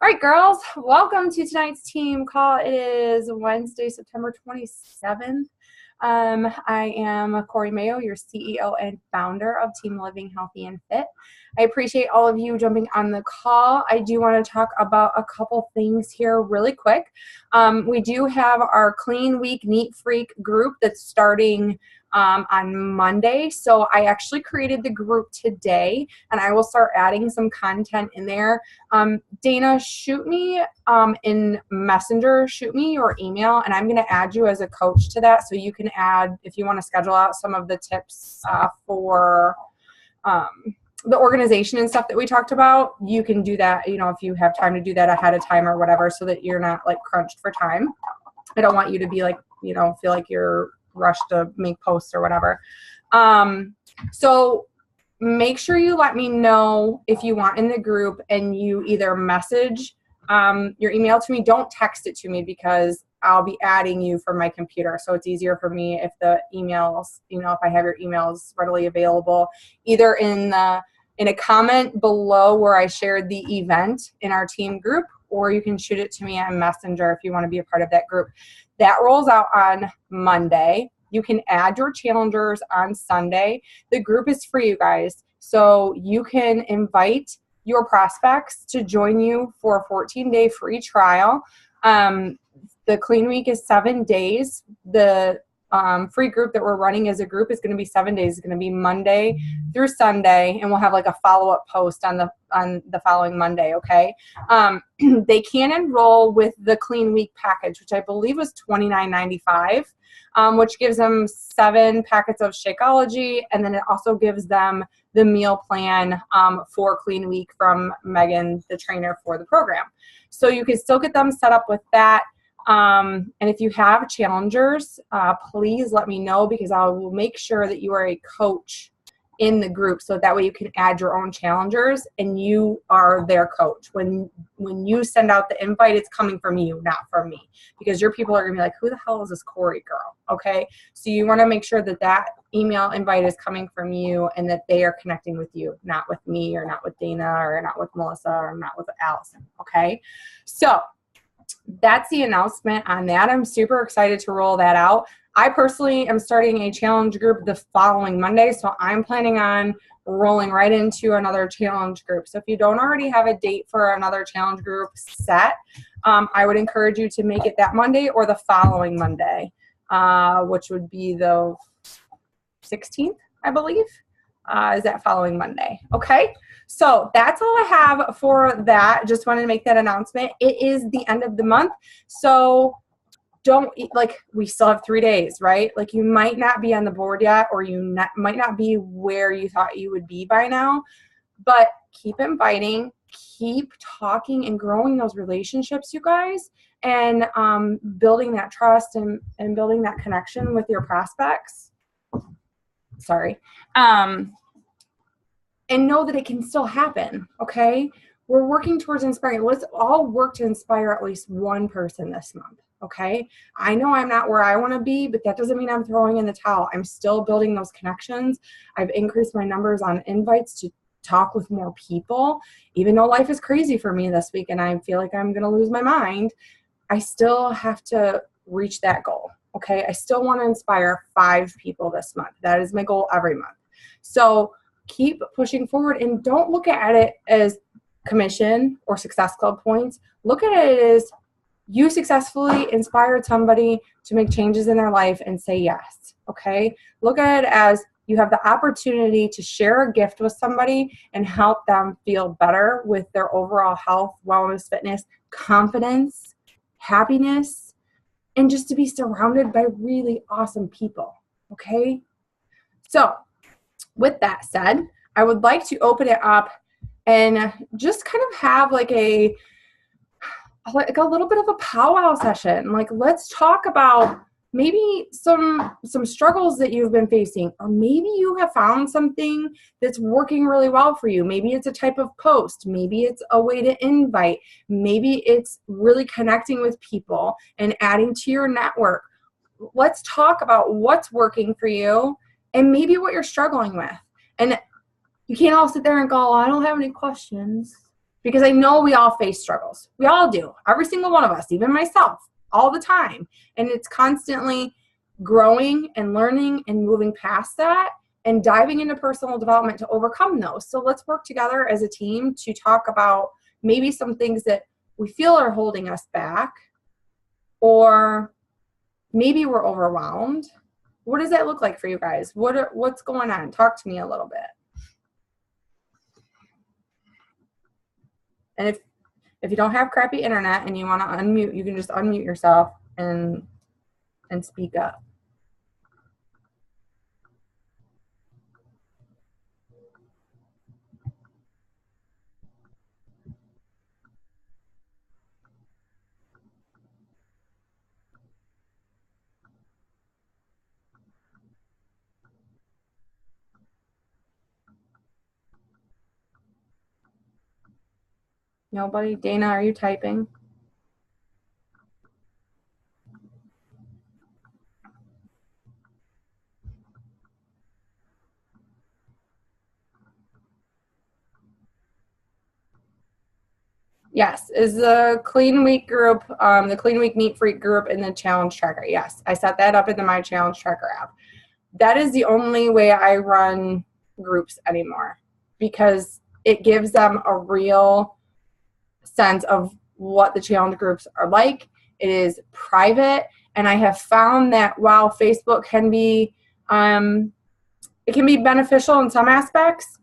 All right, girls, welcome to tonight's team call. It is Wednesday, September 27th. I am Corey Mayo, your CEO and founder of Team Living Healthy and Fit. I appreciate all of you jumping on the call. I do want to talk about a couple things here really quick. We do have our Clean Week Neat Freak group that's starting on Monday. So I actually created the group today, and I will start adding some content in there. Dana, shoot me in Messenger, shoot me your email, and I'm going to add you as a coach to that, so you can add, if you want to schedule out some of the tips for the organization and stuff that we talked about. You can do that, you know, if you have time to do that ahead of time or whatever, so that you're not like crunched for time. I don't want you to be like, you know, feel like you're rushed to make posts or whatever. So make sure you let me know if you want in the group, and you either message your email to me. Don't text it to me because I'll be adding you from my computer. So it's easier for me if the emails, you know, if I have your emails readily available, either in a comment below where I shared the event in our team group, or you can shoot it to me on Messenger if you want to be a part of that group. That rolls out on Monday. You can add your challengers on Sunday. The group is free, you guys. So you can invite your prospects to join you for a 14-day free trial. The Clean Week is 7 days. The free group that we're running as a group is going to be 7 days. It's going to be Monday through Sunday, and we'll have like a follow-up post on the following Monday, okay? They can enroll with the Clean Week package, which I believe was $29.95, which gives them 7 packets of Shakeology, and then it also gives them the meal plan for Clean Week from Megan, the trainer for the program. So you can still get them set up with that. And if you have challengers, please let me know, because I will make sure that you are a coach in the group, so that way you can add your own challengers and you are their coach. When you send out the invite, it's coming from you, not from me, because your people are gonna be like, who the hell is this Corey girl? Okay, so you want to make sure that that email invite is coming from you, and that they are connecting with you, not with me, or not with Dana, or not with Melissa, or not with Allison. Okay, so that's the announcement on that. I'm super excited to roll that out. I personally am starting a challenge group the following Monday, so I'm planning on rolling right into another challenge group. So if you don't already have a date for another challenge group set, I would encourage you to make it that Monday or the following Monday, which would be the 16th, I believe, is that following Monday. Okay, so that's all I have for that. Just wanted to make that announcement. It is the end of the month, so don't, like, we still have 3 days, right? Like, you might not be on the board yet, or you might not be where you thought you would be by now, but keep inviting, keep talking and growing those relationships, you guys, and building that trust and building that connection with your prospects. Sorry. And know that it can still happen, okay? We're working towards inspiring. Let's all work to inspire at least one person this month, okay? I know I'm not where I want to be, but that doesn't mean I'm throwing in the towel. I'm still building those connections. I've increased my numbers on invites to talk with more people. Even though life is crazy for me this week and I feel like I'm going to lose my mind, I still have to reach that goal, okay? I still want to inspire 5 people this month. That is my goal every month. So keep pushing forward, and don't look at it as commission or Success Club points. Look at it as you successfully inspired somebody to make changes in their life and say yes, okay? Look at it as you have the opportunity to share a gift with somebody and help them feel better with their overall health, wellness, fitness, confidence, happiness, and just to be surrounded by really awesome people, okay? So with that said, I would like to open it up and just kind of have like a little bit of a powwow session. Like, let's talk about maybe some struggles that you've been facing, or maybe you have found something that's working really well for you. Maybe it's a type of post, maybe it's a way to invite, maybe it's really connecting with people and adding to your network. Let's talk about what's working for you and maybe what you're struggling with. And you can't all sit there and go, I don't have any questions. because I know we all face struggles. We all do. Every single one of us, even myself, all the time. And it's constantly growing and learning and moving past that and diving into personal development to overcome those. So let's work together as a team to talk about maybe some things that we feel are holding us back, or maybe we're overwhelmed. What does that look like for you guys? What's going on? Talk to me a little bit. And if you don't have crappy internet and you want to unmute, you can just unmute yourself and speak up. Nobody? Dana, are you typing? Yes. Is the Clean Week group, the Clean Week Neat Freak group in the challenge tracker? Yes. I set that up in the My Challenge Tracker app. That is the only way I run groups anymore, because it gives them a real sense of what the challenge groups are like. It is private, and I have found that while Facebook can be, it can be beneficial in some aspects,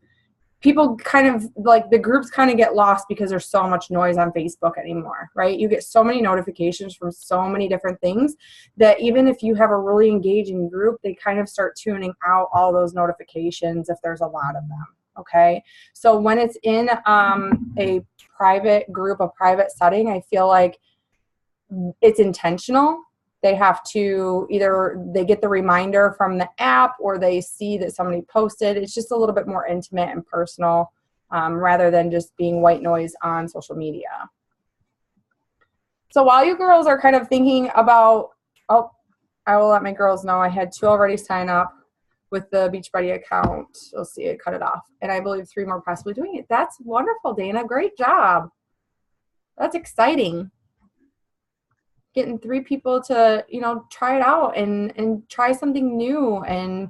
people kind of like the groups kind of get lost because there's so much noise on Facebook anymore, right? You get so many notifications from so many different things that even if you have a really engaging group, they kind of start tuning out all those notifications if there's a lot of them. Okay. So when it's in a private group, a private setting, I feel like it's intentional. They have to either they get the reminder from the app or they see that somebody posted. It's just a little bit more intimate and personal rather than just being white noise on social media. So while you girls are kind of thinking about, oh, I will let my girls know I had 2 already sign up with the Beachbody account. You'll see it cut it off. And I believe 3 more possibly doing it. That's wonderful, Dana. Great job. That's exciting. Getting 3 people to, try it out and try something new and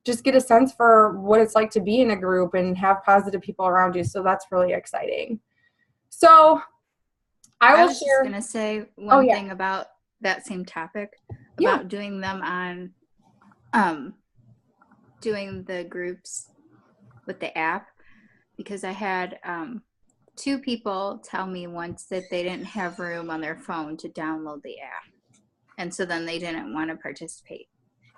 just get a sense for what it's like to be in a group and have positive people around you. So that's really exciting. So I was just going to say one thing about that same topic, about doing them on, doing the groups with the app, because I had 2 people tell me once that they didn't have room on their phone to download the app. And so then they didn't want to participate.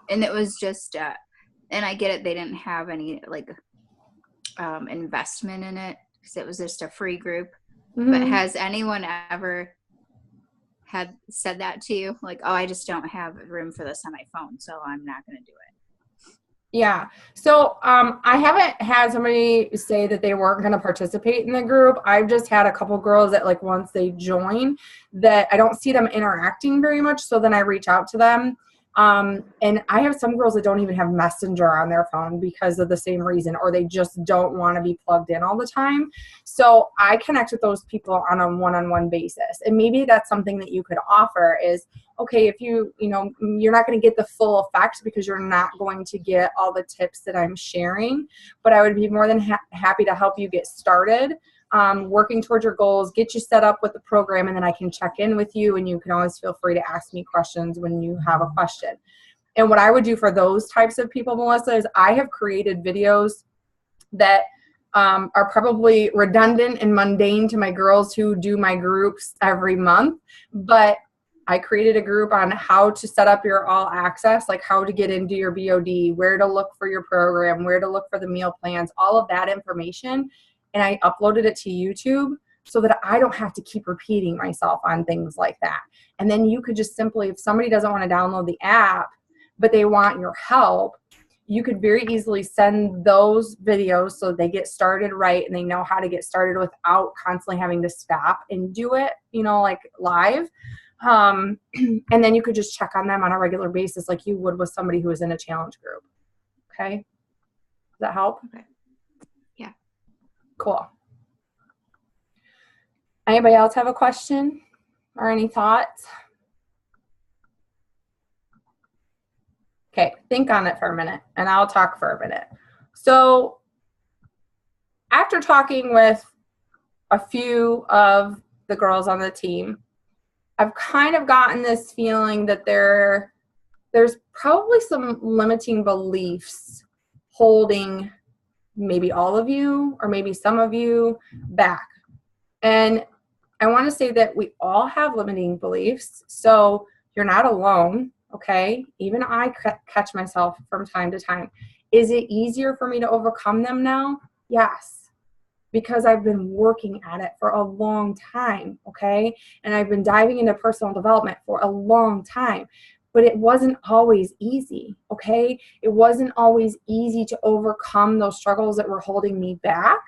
And it was just, and I get it, they didn't have any investment in it because it was just a free group. Mm-hmm. But has anyone ever had said that to you? Like, oh, I just don't have room for this on my phone, so I'm not going to do it. Yeah. So I haven't had somebody say that they weren't going to participate in the group. I've just had a couple girls that like once they join that I don't see them interacting very much. So then I reach out to them. And I have some girls that don't even have Messenger on their phone because of the same reason, or they just don't want to be plugged in all the time. So I connect with those people on a one-on-one basis. And maybe that's something that you could offer is, okay, if you're not going to get the full effect because you're not going to get all the tips that I'm sharing, but I would be more than happy to help you get started. Working towards your goals, get you set up with the program, and then I can check in with you, and you can always feel free to ask me questions when you have a question. And what I would do for those types of people, Melissa, is I have created videos that are probably redundant and mundane to my girls who do my groups every month, but I created a group on how to set up your all access, like how to get into your BOD, where to look for your program, where to look for the meal plans, all of that information. And I uploaded it to YouTube so that I don't have to keep repeating myself on things like that. And then you could just simply, if somebody doesn't want to download the app, but they want your help, you could very easily send those videos so they get started right and they know how to get started without constantly having to stop and do it, like live. And then you could just check on them on a regular basis like you would with somebody who is in a challenge group. Okay? Does that help? Okay. Yeah. Cool. Anybody else have a question or any thoughts? Okay, think on it for a minute, and I'll talk for a minute. So after talking with a few of the girls on the team, I've kind of gotten this feeling that there's probably some limiting beliefs holding maybe all of you or maybe some of you back. And I want to say that we all have limiting beliefs, so you're not alone, okay? Even I catch myself from time to time. Is it easier for me to overcome them now? Yes, because I've been working at it for a long time, okay? And I've been diving into personal development for a long time. But it wasn't always easy, okay? It wasn't always easy to overcome those struggles that were holding me back.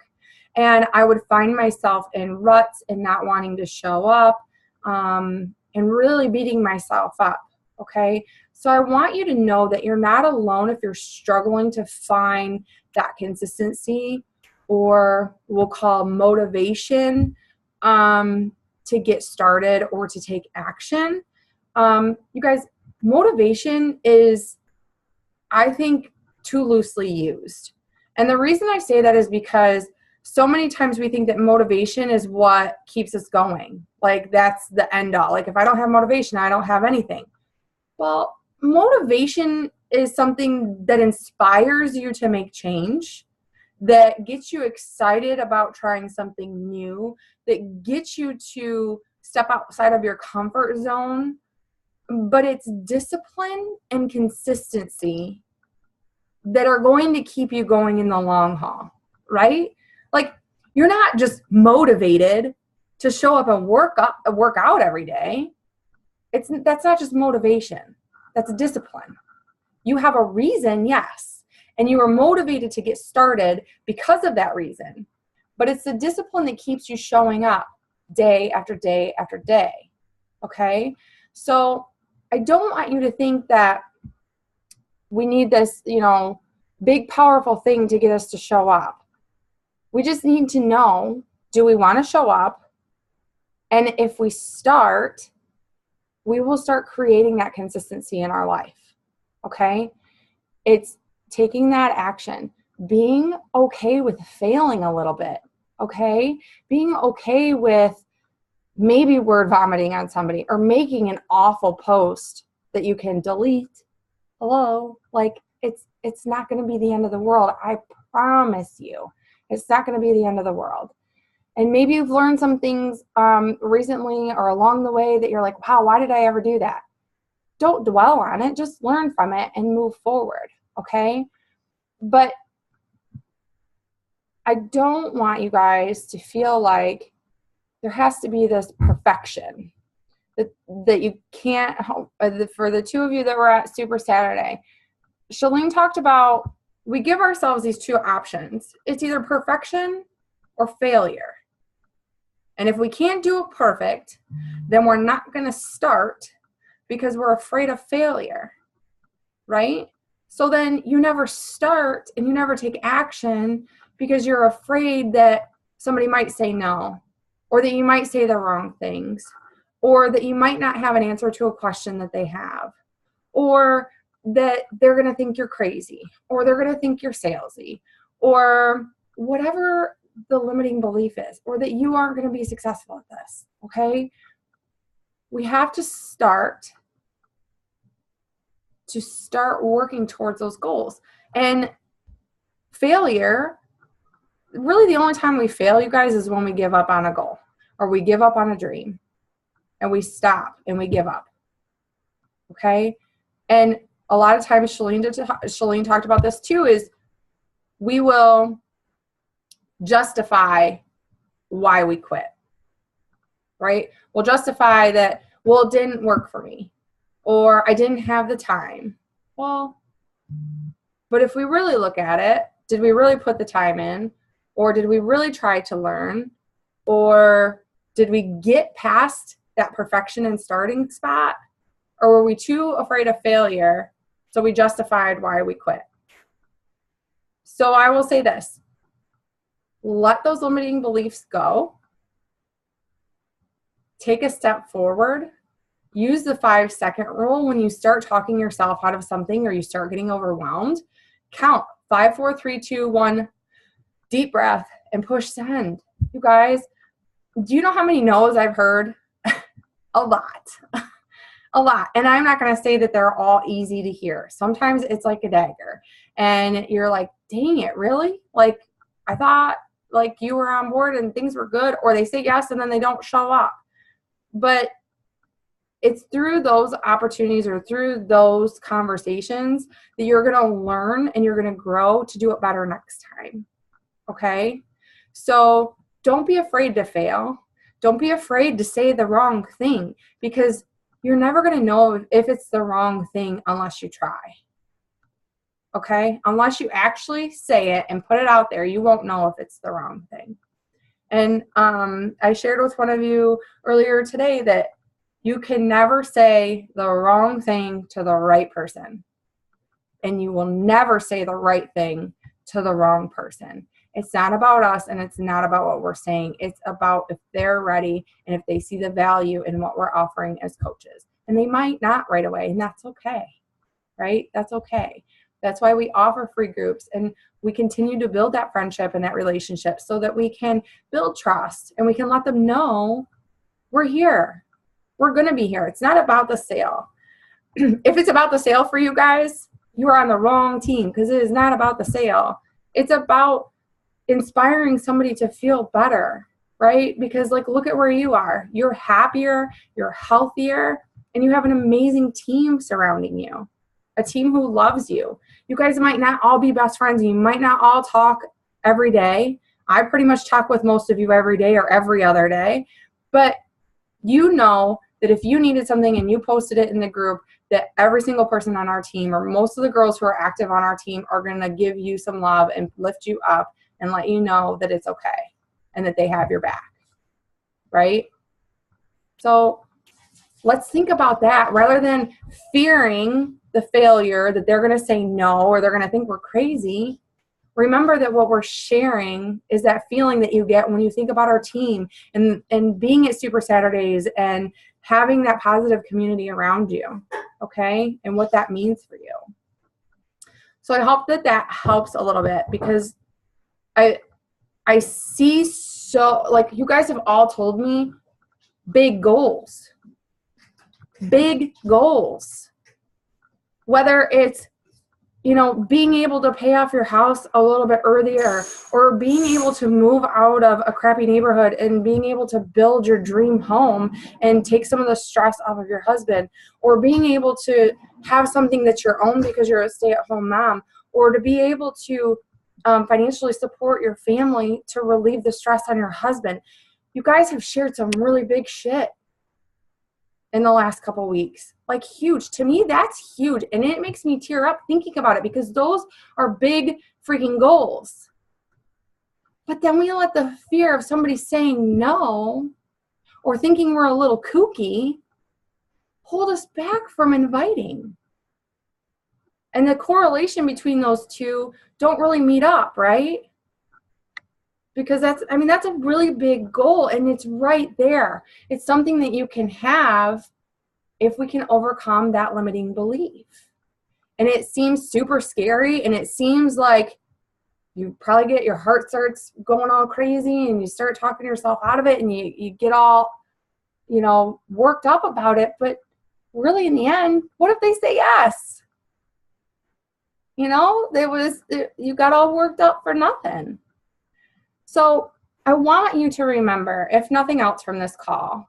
And I would find myself in ruts and not wanting to show up and really beating myself up, okay? So I want you to know that you're not alone if you're struggling to find that consistency, or we'll call motivation to get started or to take action. You guys, motivation is, I think, too loosely used. And the reason I say that is because so many times we think that motivation is what keeps us going. Like that's the end all. Like if I don't have motivation, I don't have anything. Well, motivation is something that inspires you to make change, that gets you excited about trying something new, that gets you to step outside of your comfort zone. But it's discipline and consistency that are going to keep you going in the long haul, right? Like you're not just motivated to show up and work out every day. That's not just motivation. That's discipline. You have a reason, yes, and you are motivated to get started because of that reason. But it's the discipline that keeps you showing up day after day after day, okay? So I don't want you to think that we need this, big, powerful thing to get us to show up. We just need to know, do we want to show up? And if we start, we will start creating that consistency in our life, okay? It's taking that action, being okay with failing a little bit, okay? Being okay with maybe word vomiting on somebody or making an awful post that you can delete. Hello? Like it's not going to be the end of the world. I promise you. It's not going to be the end of the world. And maybe you've learned some things recently or along the way that you're like, wow, why did I ever do that? Don't dwell on it. Just learn from it and move forward, okay? But I don't want you guys to feel like there has to be this perfection that you can't, for the two of you that were at Super Saturday, Chalene talked about, we give ourselves these two options. It's either perfection or failure. And if we can't do it perfect, then we're not going to start because we're afraid of failure, right? So then you never start and you never take action because you're afraid that somebody might say no, or that you might say the wrong things, or that you might not have an answer to a question that they have, or that they're going to think you're crazy, or they're going to think you're salesy, or whatever the limiting belief is, or that you aren't going to be successful at this, okay? We have to start working towards those goals. And failure, really the only time we fail, you guys, is when we give up on a goal or we give up on a dream and we stop and we give up, okay? And a lot of times, Chalene talked about this too, is we will justify why we quit, right? We'll justify that, well, it didn't work for me, or I didn't have the time. Well, but if we really look at it, did we really put the time in? Or did we really try to learn? Or did we get past that perfection and starting spot? Or were we too afraid of failure, so we justified why we quit? So I will say this. Let those limiting beliefs go. take a step forward. Use the 5-second rule when you start talking yourself out of something or you start getting overwhelmed. Count 5, 4, 3, 2, 1, deep breath, and push send. You guys, do you know how many no's I've heard? A lot. A lot. And I'm not going to say that they're all easy to hear. Sometimes it's like a dagger. And you're like, dang it, really? Like, I thought like you were on board and things were good. Or they say yes and then they don't show up. But it's through those opportunities or through those conversations that you're going to learn and you're going to grow to do it better next time. Okay? So don't be afraid to fail. Don't be afraid to say the wrong thing, because you're never going to know if it's the wrong thing unless you try. Okay? Unless you actually say it and put it out there, you won't know if it's the wrong thing. And I shared with one of you earlier today that you can never say the wrong thing to the right person. And you will never say the right thing to the wrong person. It's not about us and it's not about what we're saying. It's about if they're ready and if they see the value in what we're offering as coaches. And they might not right away, and that's okay, right? That's okay. That's why we offer free groups and we continue to build that friendship and that relationship so that we can build trust and we can let them know we're here. We're going to be here. It's not about the sale. If it's about the sale for you guys, you are on the wrong team, because it is not about the sale. It's about inspiring somebody to feel better, right? Because like, look at where you are. You're happier, you're healthier, and you have an amazing team surrounding you, a team who loves you. You guys might not all be best friends. You might not all talk every day. I pretty much talk with most of you every day or every other day, but you know that if you needed something and you posted it in the group, that every single person on our team or most of the girls who are active on our team are going to give you some love and lift you up and let you know that it's okay and that they have your back, right? So let's think about that rather than fearing the failure that they're going to say no or they're going to think we're crazy. Remember that what we're sharing is that feeling that you get when you think about our team and being at Super Saturdays and having that positive community around you, okay, and what that means for you. So I hope that that helps a little bit, because I see, so like, you guys have all told me big goals, whether it's, you know, being able to pay off your house a little bit earlier, or being able to move out of a crappy neighborhood and being able to build your dream home and take some of the stress off of your husband, or being able to have something that's your own because you're a stay-at-home mom, or to be able to financially support your family to relieve the stress on your husband. You guys have shared some really big shit in the last couple weeks. Like, huge. To me, that's huge. And it makes me tear up thinking about it, because those are big freaking goals. But then we let the fear of somebody saying no or thinking we're a little kooky hold us back from inviting. And the correlation between those two don't really meet up, right? Because that's a really big goal, and it's right there. It's something that you can have if we can overcome that limiting belief. And it seems super scary, and it seems like you probably get, your heart starts going all crazy, and you start talking yourself out of it, and you get all, you know, worked up about it. But really, in the end, what if they say yes? You know, you got all worked up for nothing. So I want you to remember, if nothing else from this call,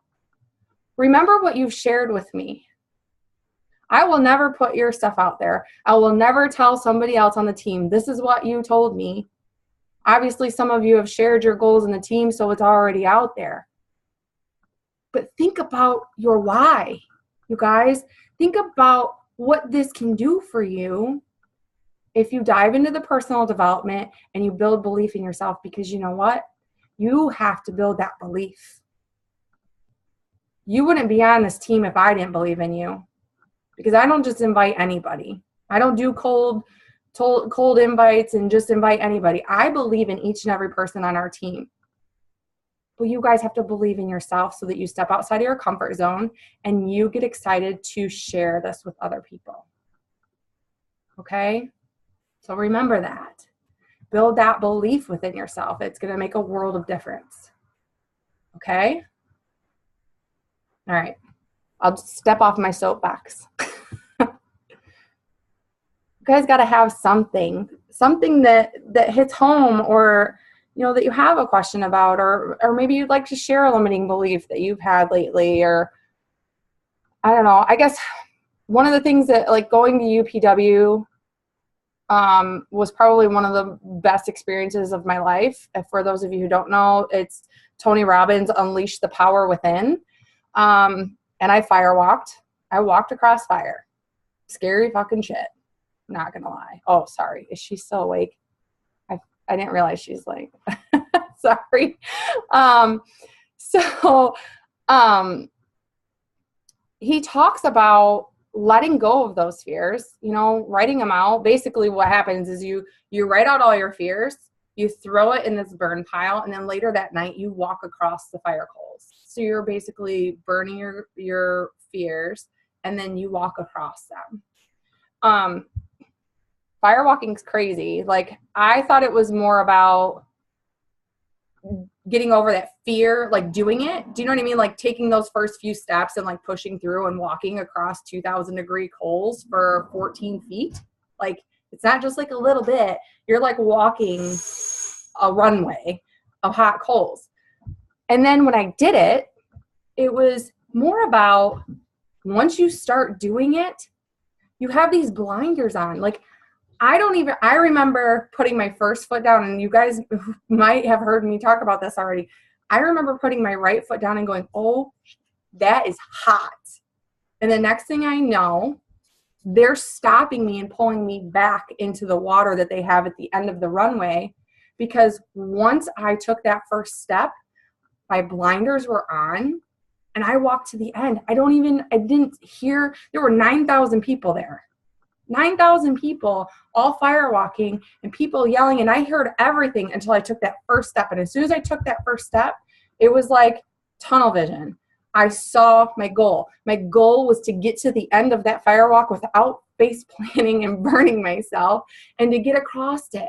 remember what you've shared with me. I will never put your stuff out there. I will never tell somebody else on the team, this is what you told me. Obviously, some of you have shared your goals in the team, so it's already out there. But think about your why, you guys. Think about what this can do for you if you dive into the personal development and you build belief in yourself, because you know what? You have to build that belief. You wouldn't be on this team if I didn't believe in you, because I don't just invite anybody. I don't do cold invites and just invite anybody. I believe in each and every person on our team. But you guys have to believe in yourself so that you step outside of your comfort zone and you get excited to share this with other people. Okay? So remember that. Build that belief within yourself. It's going to make a world of difference. Okay? All right. I'll just step off my soapbox. You guys got to have something that hits home, or that you have a question about, or maybe you'd like to share a limiting belief that you've had lately, or I don't know. I guess one of the things that, like, going to UPW was probably one of the best experiences of my life. And for those of you who don't know, it's Tony Robbins' Unleash the Power Within. And I firewalked. I walked across fire. Scary fucking shit. Not gonna lie. Oh, sorry. Is she still awake? I didn't realize she's like, sorry. He talks about letting go of those fears, writing them out. Basically what happens is you write out all your fears, you throw it in this burn pile, and then later that night you walk across the fire coals. So you're basically burning your fears, and then you walk across them. Firewalking's crazy. Like, I thought it was more about getting over that fear, like doing it. Do you know what I mean? Like taking those first few steps and like pushing through and walking across 2,000-degree coals for 14 feet. Like, it's not just like a little bit. You're like walking a runway of hot coals. And then when I did it, it was more about, once you start doing it, you have these blinders on. Like, I remember putting my first foot down, and you guys might have heard me talk about this already. I remember putting my right foot down and going, oh, that is hot. And the next thing I know, they're stopping me and pulling me back into the water that they have at the end of the runway, because once I took that first step, my blinders were on and I walked to the end. I didn't hear, there were 9,000 people there. 9,000 people all firewalking and people yelling, and I heard everything until I took that first step. And as soon as I took that first step, it was like tunnel vision. I saw my goal. My goal was to get to the end of that firewalk without face planning and burning myself, and to get across it.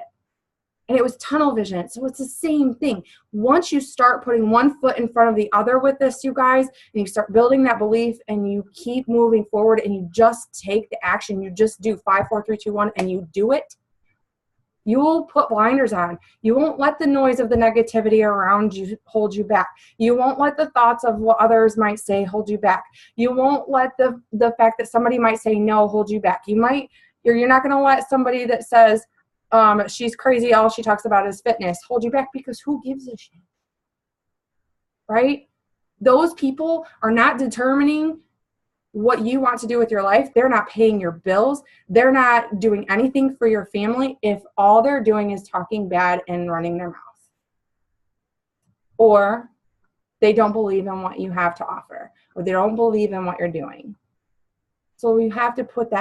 And it was tunnel vision. So it's the same thing. Once you start putting one foot in front of the other with this, you guys, and you start building that belief, and you keep moving forward, and you just take the action, you just do 5, 4, 3, 2, 1, and you do it, you will put blinders on. You won't let the noise of the negativity around you hold you back. You won't let the thoughts of what others might say hold you back. You won't let the fact that somebody might say no hold you back. You're not going to let somebody that says, she's crazy, all she talks about is fitness, hold you back, because who gives a shit? Right? Those people are not determining what you want to do with your life. They're not paying your bills. They're not doing anything for your family if all they're doing is talking bad and running their mouth. Or they don't believe in what you have to offer, or they don't believe in what you're doing. So you have to put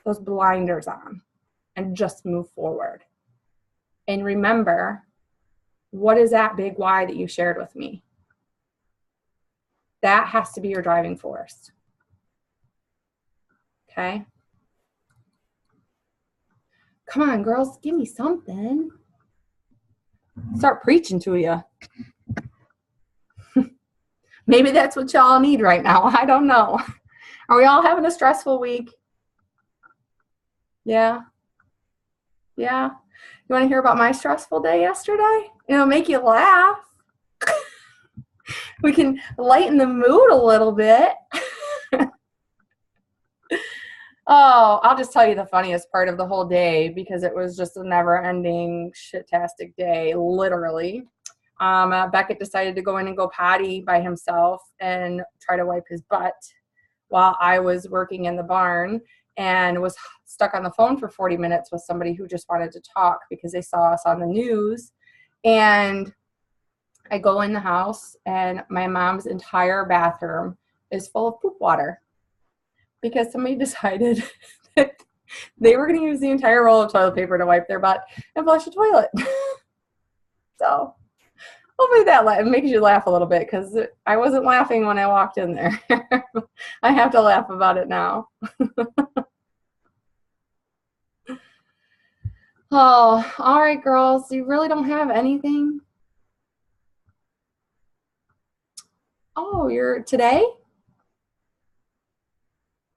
those blinders on and just move forward. And remember, what is that big why that you shared with me? That has to be your driving force. Okay? Come on, girls, give me something. Start preaching to you. Maybe that's what y'all need right now. I don't know. Are we all having a stressful week? Yeah. Yeah. You want to hear about my stressful day yesterday? It'll make you laugh. We can lighten the mood a little bit. Oh, I'll just tell you the funniest part of the whole day, because it was just a never-ending shit-tastic day, literally. Beckett decided to go in and go potty by himself and try to wipe his butt while I was working in the barn, and was stuck on the phone for 40 minutes with somebody who just wanted to talk because they saw us on the news. And I go in the house, and my mom's entire bathroom is full of poop water, because somebody decided that they were going to use the entire roll of toilet paper to wipe their butt and flush the toilet. So Hopefully that makes you laugh a little bit, because I wasn't laughing when I walked in there. I have to laugh about it now. Oh, all right, girls. You really don't have anything? Oh, you're today?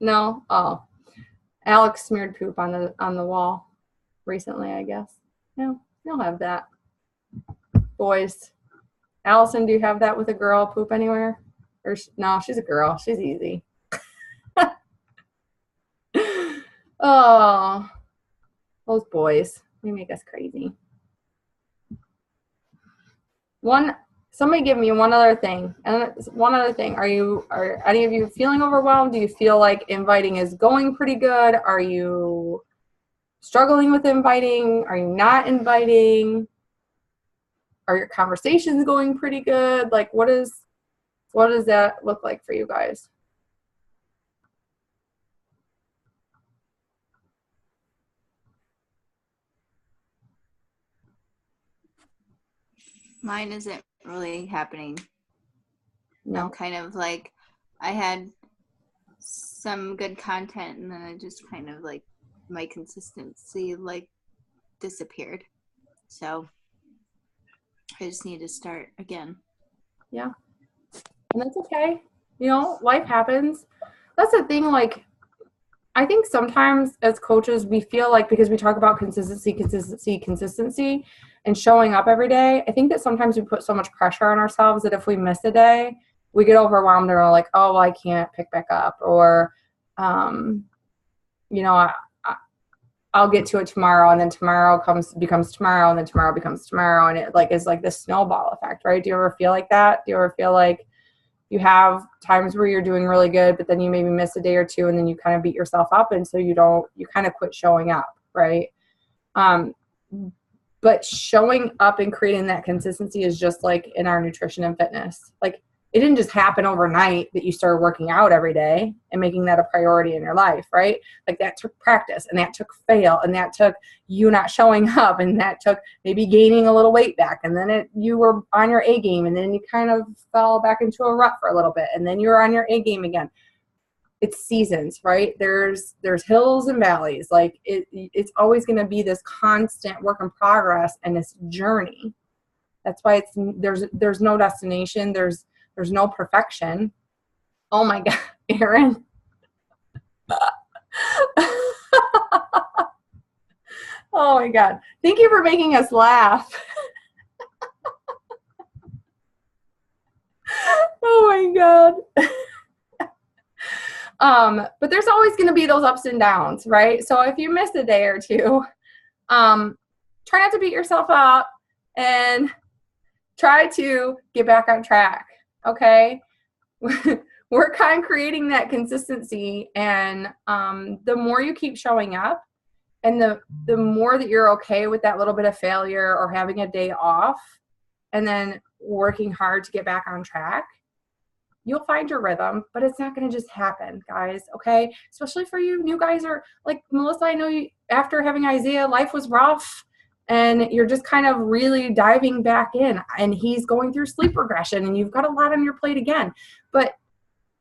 No? Oh. Alex smeared poop on the wall recently, I guess. No, you'll have that. Boys. Allison, do you have that with a girl? Poop anywhere? Or no, she's a girl. She's easy. Oh, those boys. They make us crazy. Somebody give me one other thing. And one other thing. Are any of you feeling overwhelmed? Do you feel like inviting is going pretty good? Are you struggling with inviting? Are you not inviting? Are your conversations going pretty good? Like, what does that look like for you guys? Mine isn't really happening. No. I'm kind of like, I had some good content, and then I just kind of like, my consistency like disappeared. So I just need to start again. Yeah. And that's okay. You know, life happens. That's the thing, like, I think sometimes as coaches, we feel like, because we talk about consistency, and showing up every day, I think that sometimes we put so much pressure on ourselves that if we miss a day, we get overwhelmed and we're like, oh, well, I can't pick back up. Or, you know, I'll get to it tomorrow, and then tomorrow becomes tomorrow, and then tomorrow becomes tomorrow. And it like is like this snowball effect, right? Do you ever feel like that? Do you ever feel like you have times where you're doing really good, but then you maybe miss a day or two, and then you kind of beat yourself up, and so you kind of quit showing up, right? But showing up and creating that consistency is just like in our nutrition and fitness. Like, it didn't just happen overnight that you started working out every day and making that a priority in your life, right? Like, that took practice, and that took fail, and that took you not showing up, and that took maybe gaining a little weight back, and then you were on your A game, and then you kind of fell back into a rut for a little bit, and then you're on your A game again. It's seasons, right? There's hills and valleys. Like, it's always going to be this constant work in progress and this journey. That's why there's no destination. There's no perfection. Oh my God, Erin. Oh my God. Thank you for making us laugh. Oh my God. But there's always going to be those ups and downs, right? So if you miss a day or two, try not to beat yourself up and try to get back on track. Okay. Work on creating that consistency. And the more you keep showing up, and the more that you're okay with that little bit of failure or having a day off, and then working hard to get back on track, you'll find your rhythm. But it's not going to just happen, guys. Okay. Especially for you new guys, are like Melissa. I know you, after having Isaiah, life was rough, and you're just kind of really diving back in, and he's going through sleep regression, and you've got a lot on your plate again. But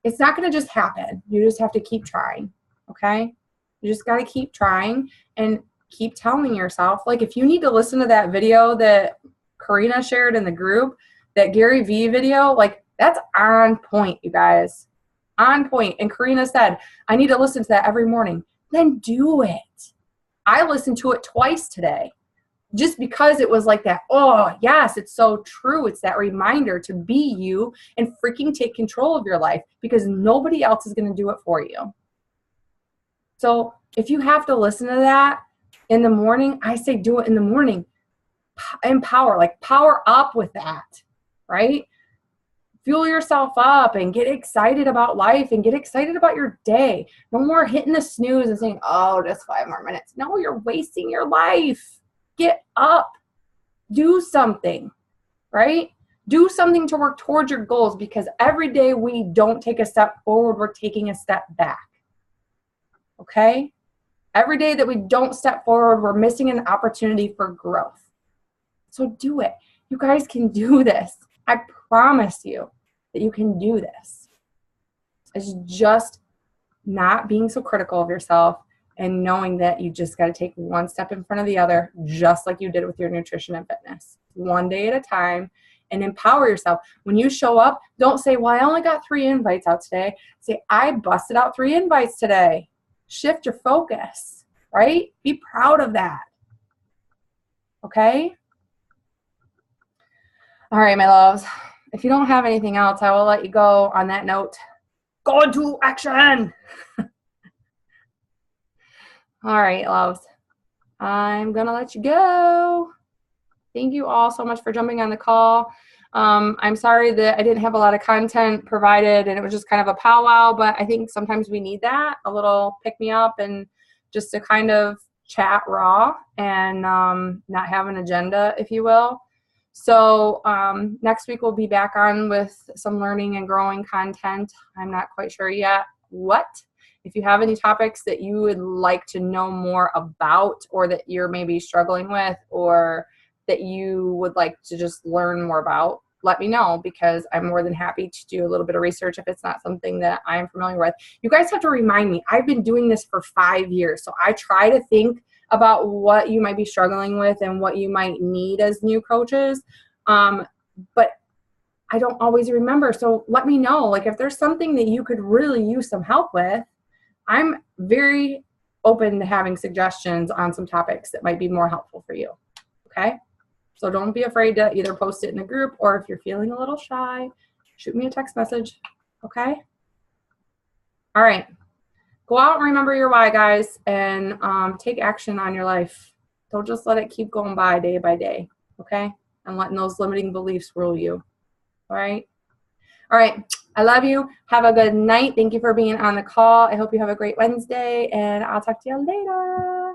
it's not going to just happen. You just have to keep trying. Okay. You just got to keep trying and keep telling yourself, like, if you need to listen to that video that Karina shared in the group, that Gary Vee video, like, that's on point, you guys. On point. And Karina said, I need to listen to that every morning. Then do it. I listened to it twice today, just because it was like that. Oh, yes, it's so true. It's that reminder to be you and freaking take control of your life, because nobody else is going to do it for you. So if you have to listen to that in the morning, I say do it in the morning. Empower, like, power up with that, right? Fuel yourself up and get excited about life and get excited about your day. No more hitting the snooze and saying, oh, just 5 more minutes. No, you're wasting your life. Get up. Do something, right? Do something to work towards your goals, because every day we don't take a step forward, we're taking a step back. Okay? Every day that we don't step forward, we're missing an opportunity for growth. So do it. You guys can do this. I promise you that you can do this. It's just not being so critical of yourself and knowing that you just got to take one step in front of the other, just like you did with your nutrition and fitness. One day at a time, and empower yourself. When you show up, don't say, well, I only got 3 invites out today. Say, I busted out 3 invites today. Shift your focus, right? Be proud of that. Okay? All right, my loves. If you don't have anything else, I will let you go on that note. Go into action. All right, loves. I'm going to let you go. Thank you all so much for jumping on the call. I'm sorry that I didn't have a lot of content provided and it was just kind of a powwow, but I think sometimes we need that, a little pick-me-up and just to kind of chat raw and not have an agenda, if you will. So next week we'll be back on with some learning and growing content. I'm not quite sure yet what. If you have any topics that you would like to know more about or that you're maybe struggling with or that you would like to just learn more about, let me know because I'm more than happy to do a little bit of research if it's not something that I'm familiar with. You guys have to remind me. I've been doing this for 5 years, so I try to think about what you might be struggling with and what you might need as new coaches, but I don't always remember. So let me know, like if there's something that you could really use some help with. I'm very open to having suggestions on some topics that might be more helpful for you. Okay? So don't be afraid to either post it in a group or if you're feeling a little shy, shoot me a text message. Okay? All right. Go out and remember your why, guys, and take action on your life. Don't just let it keep going by day, okay? And letting those limiting beliefs rule you. All right? All right. I love you. Have a good night. Thank you for being on the call. I hope you have a great Wednesday, and I'll talk to you later.